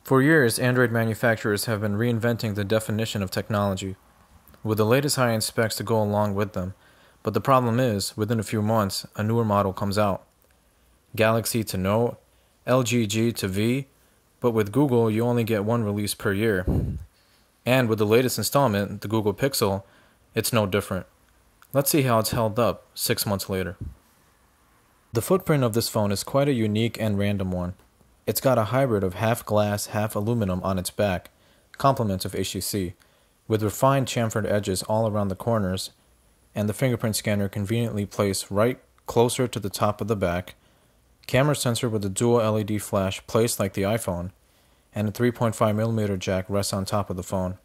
For years, Android manufacturers have been reinventing the definition of technology, with the latest high-end specs to go along with them. But the problem is, within a few months, a newer model comes out. Galaxy to Note, LG G to V, but with Google, you only get one release per year. And with the latest installment, the Google Pixel, it's no different. Let's see how it's held up 6 months later. The footprint of this phone is quite a unique and random one. It's got a hybrid of half glass, half aluminum on its back, complements of HTC, with refined chamfered edges all around the corners, and the fingerprint scanner conveniently placed right closer to the top of the back, camera sensor with a dual LED flash placed like the iPhone, and a 3.5mm jack rests on top of the phone.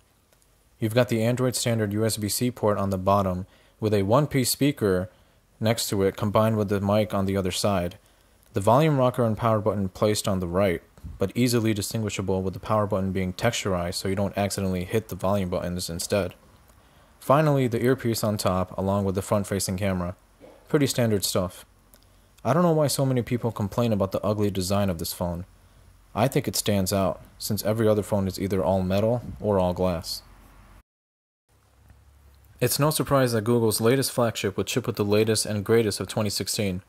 You've got the Android standard USB-C port on the bottom with a one-piece speaker next to it combined with the mic on the other side. The volume rocker and power button placed on the right, but easily distinguishable with the power button being texturized so you don't accidentally hit the volume buttons instead. Finally, the earpiece on top along with the front-facing camera. Pretty standard stuff. I don't know why so many people complain about the ugly design of this phone. I think it stands out, since every other phone is either all metal or all glass. It's no surprise that Google's latest flagship would ship with the latest and greatest of 2016,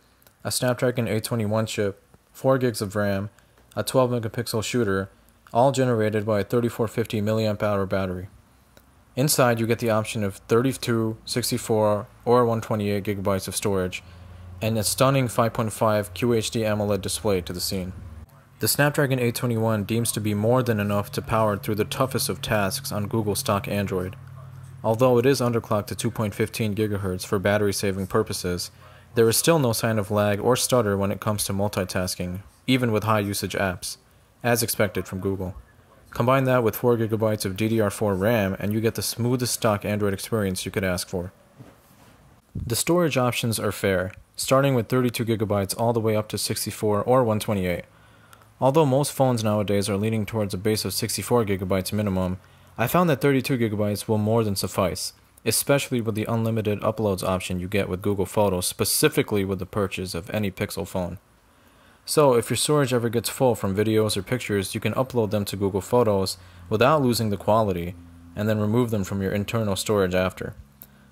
a Snapdragon 821 chip, 4 gigs of RAM, a 12 megapixel shooter, all generated by a 3450 mAh battery. Inside you get the option of 32, 64, or 128 gigabytes of storage, and a stunning 5.5 QHD AMOLED display to the scene. The Snapdragon 821 deems to be more than enough to power through the toughest of tasks on Google stock Android. Although it is underclocked to 2.15 GHz for battery-saving purposes, there is still no sign of lag or stutter when it comes to multitasking, even with high-usage apps, as expected from Google. Combine that with 4 GB of DDR4 RAM and you get the smoothest stock Android experience you could ask for. The storage options are fair, starting with 32 GB all the way up to 64 or 128. Although most phones nowadays are leaning towards a base of 64 GB minimum, I found that 32 GB will more than suffice, especially with the unlimited uploads option you get with Google Photos, specifically with the purchase of any Pixel phone. So if your storage ever gets full from videos or pictures, you can upload them to Google Photos without losing the quality, and then remove them from your internal storage after.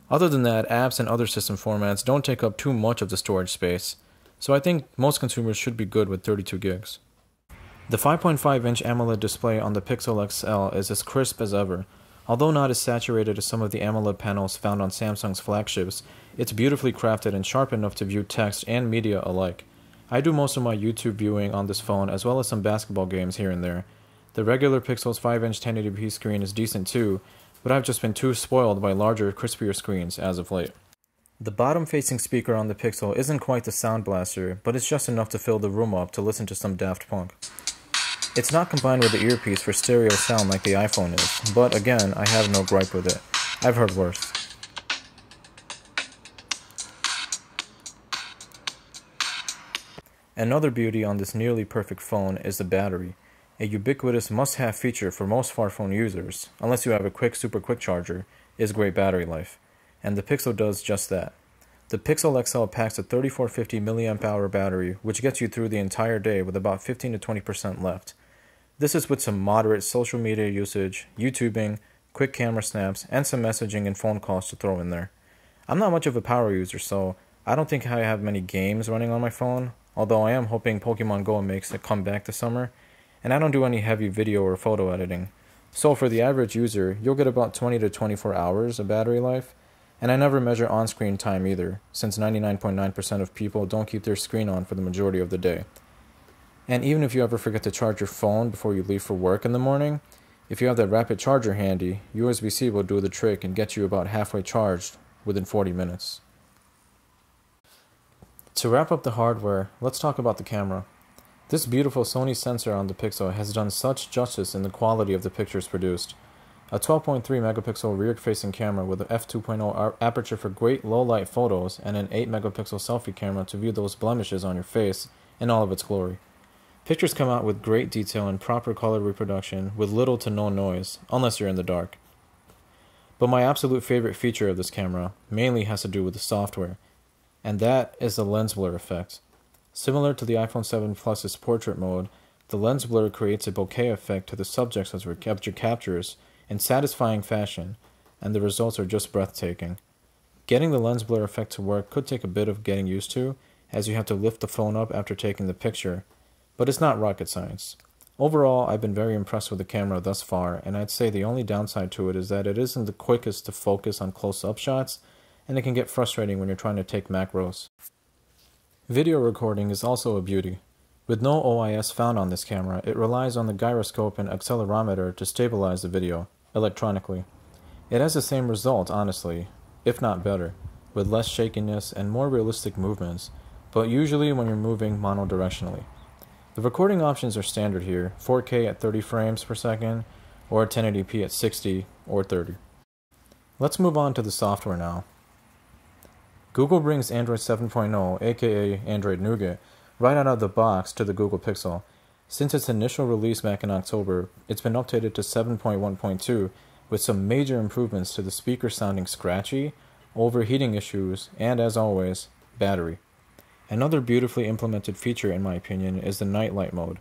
Other than that, apps and other system formats don't take up too much of the storage space, so I think most consumers should be good with 32 gigs. The 5.5-inch AMOLED display on the Pixel XL is as crisp as ever. Although not as saturated as some of the AMOLED panels found on Samsung's flagships, it's beautifully crafted and sharp enough to view text and media alike. I do most of my YouTube viewing on this phone as well as some basketball games here and there. The regular Pixel's 5-inch 1080p screen is decent too, but I've just been too spoiled by larger, crispier screens as of late. The bottom-facing speaker on the Pixel isn't quite the sound blaster, but it's just enough to fill the room up to listen to some Daft Punk. It's not combined with the earpiece for stereo sound like the iPhone is, but again, I have no gripe with it. I've heard worse. Another beauty on this nearly perfect phone is the battery, a ubiquitous must-have feature for most smartphone users, unless you have a super quick charger, is great battery life, and the Pixel does just that. The Pixel XL packs a 3450 mAh battery, which gets you through the entire day with about 15 to 20% left. This is with some moderate social media usage, YouTubing, quick camera snaps, and some messaging and phone calls to throw in there. I'm not much of a power user, so I don't think I have many games running on my phone, although I am hoping Pokemon Go makes a comeback this summer, and I don't do any heavy video or photo editing. So for the average user, you'll get about 20 to 24 hours of battery life, and I never measure on-screen time either, since 99.9% of people don't keep their screen on for the majority of the day. And even if you ever forget to charge your phone before you leave for work in the morning, if you have that rapid charger handy, USB-C will do the trick and get you about halfway charged within 40 minutes. To wrap up the hardware, let's talk about the camera. This beautiful Sony sensor on the Pixel has done such justice in the quality of the pictures produced. A 12.3 megapixel rear-facing camera with an f2.0 aperture for great low-light photos and an 8 megapixel selfie camera to view those blemishes on your face in all of its glory. Pictures come out with great detail and proper color reproduction with little to no noise, unless you're in the dark. But my absolute favorite feature of this camera mainly has to do with the software, and that is the lens blur effect. Similar to the iPhone 7 Plus's portrait mode, The lens blur creates a bokeh effect to the subjects as capture captures in satisfying fashion, and the results are just breathtaking. Getting the lens blur effect to work could take a bit of getting used to, as you have to lift the phone up after taking the picture, but it's not rocket science. Overall, I've been very impressed with the camera thus far, and I'd say the only downside to it is that it isn't the quickest to focus on close-up shots, and it can get frustrating when you're trying to take macros. Video recording is also a beauty. With no OIS found on this camera, it relies on the gyroscope and accelerometer to stabilize the video, electronically. It has the same result, honestly, if not better, with less shakiness and more realistic movements, but usually when you're moving monodirectionally. The recording options are standard here, 4K at 30 frames per second, or 1080p at 60 or 30. Let's move on to the software now. Google brings Android 7.0, aka Android Nougat, right out of the box to the Google Pixel. Since its initial release back in October, it's been updated to 7.1.2 with some major improvements to the speaker sounding scratchy, overheating issues, and as always, battery. Another beautifully implemented feature in my opinion is the night light mode.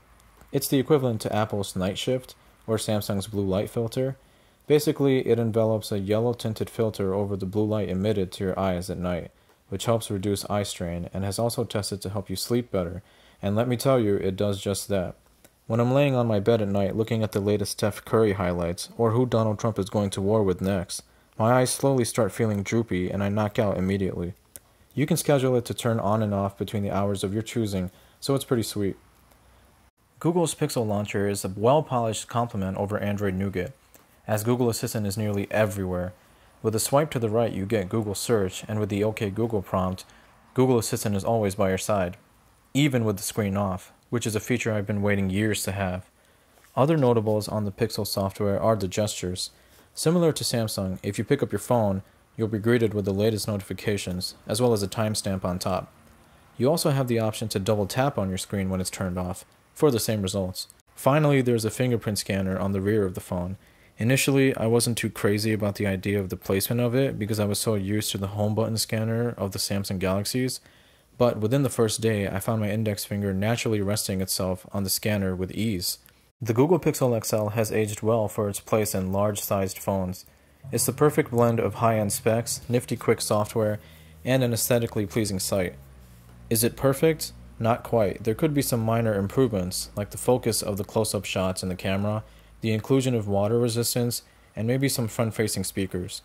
It's the equivalent to Apple's Night Shift or Samsung's blue light filter. Basically, it envelops a yellow tinted filter over the blue light emitted to your eyes at night, which helps reduce eye strain and has also tested to help you sleep better, and let me tell you, it does just that. When I'm laying on my bed at night looking at the latest Steph Curry highlights or who Donald Trump is going to war with next, my eyes slowly start feeling droopy and I knock out immediately. You can schedule it to turn on and off between the hours of your choosing, so it's pretty sweet. Google's Pixel Launcher is a well-polished complement over Android Nougat, as Google Assistant is nearly everywhere. With a swipe to the right, you get Google Search, and with the OK Google prompt, Google Assistant is always by your side, even with the screen off, which is a feature I've been waiting years to have. Other notables on the Pixel software are the gestures. Similar to Samsung, if you pick up your phone, you'll be greeted with the latest notifications, as well as a timestamp on top. You also have the option to double tap on your screen when it's turned off, for the same results. Finally, there's a fingerprint scanner on the rear of the phone. Initially, I wasn't too crazy about the idea of the placement of it because I was so used to the home button scanner of the Samsung Galaxies, but within the first day, I found my index finger naturally resting itself on the scanner with ease. The Google Pixel XL has aged well for its place in large-sized phones. It's the perfect blend of high-end specs, nifty quick software, and an aesthetically pleasing sight. Is it perfect? Not quite. There could be some minor improvements, like the focus of the close-up shots in the camera, the inclusion of water resistance, and maybe some front-facing speakers.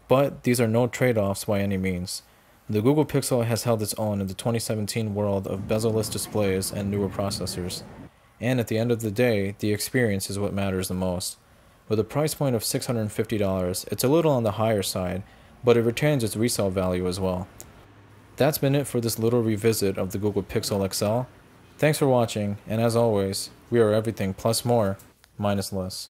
But these are no trade-offs by any means. The Google Pixel has held its own in the 2017 world of bezel-less displays and newer processors. And at the end of the day, the experience is what matters the most. With a price point of $650, it's a little on the higher side, but it retains its resale value as well. That's been it for this little revisit of the Google Pixel XL. Thanks for watching, and as always, we are everything plus more, minus less.